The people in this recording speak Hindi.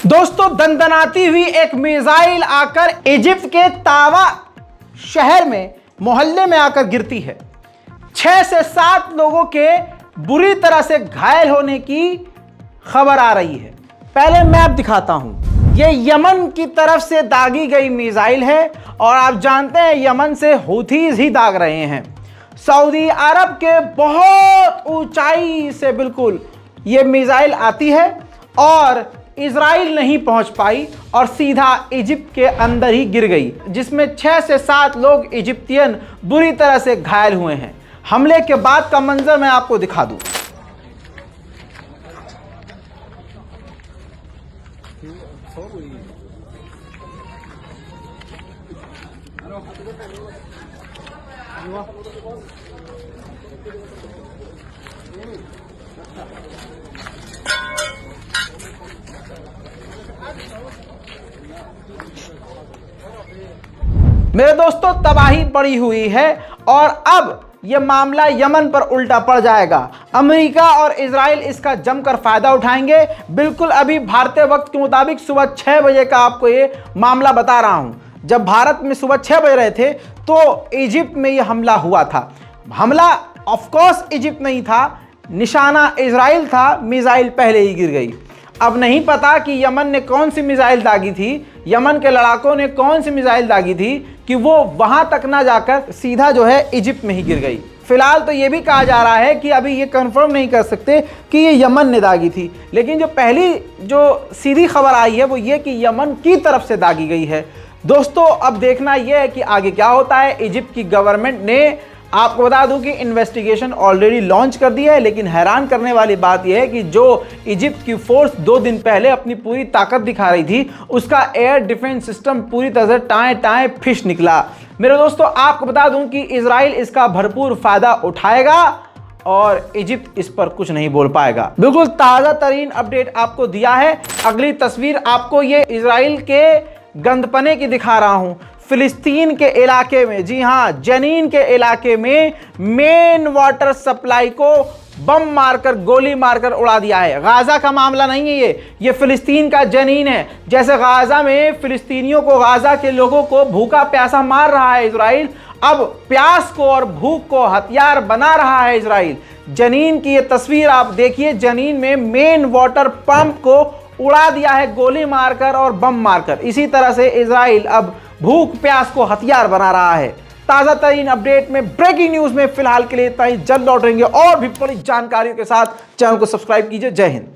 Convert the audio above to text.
दोस्तों, दंदनाती हुई एक मिसाइल आकर इजिप्ट के तावा शहर में मोहल्ले में आकर गिरती है। 6 से 7 लोगों के बुरी तरह से घायल होने की खबर आ रही है। पहले मैप दिखाता हूं। यह यमन की तरफ से दागी गई मिसाइल है और आप जानते हैं यमन से हूथीज ही दाग रहे हैं। सऊदी अरब के बहुत ऊंचाई से बिल्कुल यह मिसाइल आती है और इजराइल नहीं पहुंच पाई और सीधा इजिप्ट के अंदर ही गिर गई, जिसमें 6 से 7 लोग इजिप्टियन बुरी तरह से घायल हुए हैं। हमले के बाद का मंजर मैं आपको दिखा दूं। मेरे दोस्तों, तबाही पड़ी हुई है और अब यह मामला यमन पर उल्टा पड़ जाएगा। अमेरिका और इजराइल इसका जमकर फायदा उठाएंगे। बिल्कुल अभी भारतीय वक्त के मुताबिक सुबह 6 बजे का आपको ये मामला बता रहा हूं। जब भारत में सुबह 6 बज रहे थे तो इजिप्ट में यह हमला हुआ था। हमला ऑफकोर्स इजिप्ट नहीं था, निशाना इजराइल था। मिसाइल पहले ही गिर गई। अब नहीं पता कि यमन ने कौन सी मिसाइल दागी थी, यमन के लड़ाकों ने कौन सी मिसाइल दागी थी कि वो वहां तक ना जाकर सीधा जो है इजिप्ट में ही गिर गई। फिलहाल तो ये भी कहा जा रहा है कि अभी ये कंफर्म नहीं कर सकते कि ये यमन ने दागी थी, लेकिन जो पहली जो सीधी खबर आई है वो ये कि यमन की तरफ से दागी गई है। दोस्तों, अब देखना यह है कि आगे क्या होता है। इजिप्ट की गवर्नमेंट ने, आपको बता दूं कि इन्वेस्टिगेशन ऑलरेडी लॉन्च कर दी है, लेकिन हैरान करने वाली बात यह है कि जो इजिप्ट की फोर्स 2 दिन पहले अपनी पूरी ताकत दिखा रही थी, उसका एयर डिफेंस सिस्टम पूरी तरह से टाएं टाएं फिश निकला। मेरे दोस्तों, आपको बता दूं कि इजराइल इसका भरपूर फायदा उठाएगा और इजिप्ट इस पर कुछ नहीं बोल पाएगा। बिल्कुल ताज़ा तरीन अपडेट आपको दिया है। अगली तस्वीर आपको ये इजराइल के गंदपने की दिखा रहा हूं। फिलिस्तीन के इलाके में, जी हां, जनीन के इलाके में मेन वाटर सप्लाई को बम मारकर, गोली मारकर उड़ा दिया है। गाजा का मामला नहीं है ये फिलिस्तीन का जनीन है। जैसे गाजा में फिलिस्तीनियों को, गाजा के लोगों को भूखा प्यासा मार रहा है इजराइल, अब प्यास को और भूख को हथियार बना रहा है इजराइल। जनीन की ये तस्वीर आप देखिए। जनीन में मेन वाटर पंप को उड़ा दिया है गोली मारकर और बम मारकर। इसी तरह से इजराइल अब भूख प्यास को हथियार बना रहा है। ताजा तरीन अपडेट में, ब्रेकिंग न्यूज में फिलहाल के लिए इतना ही। जल्द लौटेंगे और भी बड़ी जानकारियों के साथ। चैनल को सब्सक्राइब कीजिए। जय हिंद।